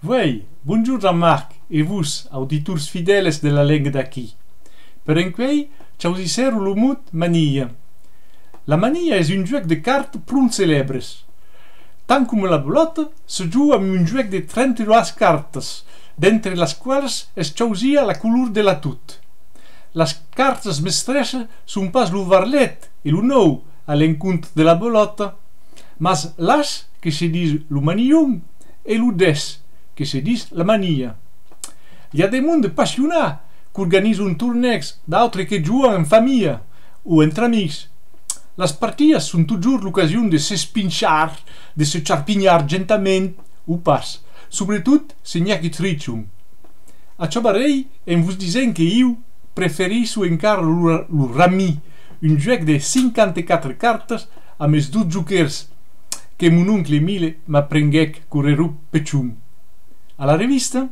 Oui, bonjour Jean-Marc et vous, auditeurs fidèles de la langue d'aquí. Per enquei, ciao diceru lo mot manilla. La manilla es un joc de cartes prou célèbres. Tant com la bolota, se joue amb un joc de 32 cartes, d'entre les quals es choisia la color de la tut. Les cartes mestresses són pas lo varlet e lo nou a l'encontre de la bolota, mas l'as, que se dis lo manillon, e lo des, que se dis la manilla. Hi ha des monde passionats qu'organisan un torneig d'autres que juguen en famille o entre amics. Les partides són toujours l'ocasió de s'espinxar, de se charpignar gentament o pas, sobretot si n'hi ha qui tritxon. A això barrei em vos dissent que jo preferisco encara lo rami, un joc de 54 cartes amb els 2 joquers que mon oncle Emile m'aprenguec correrò pechum. A la revista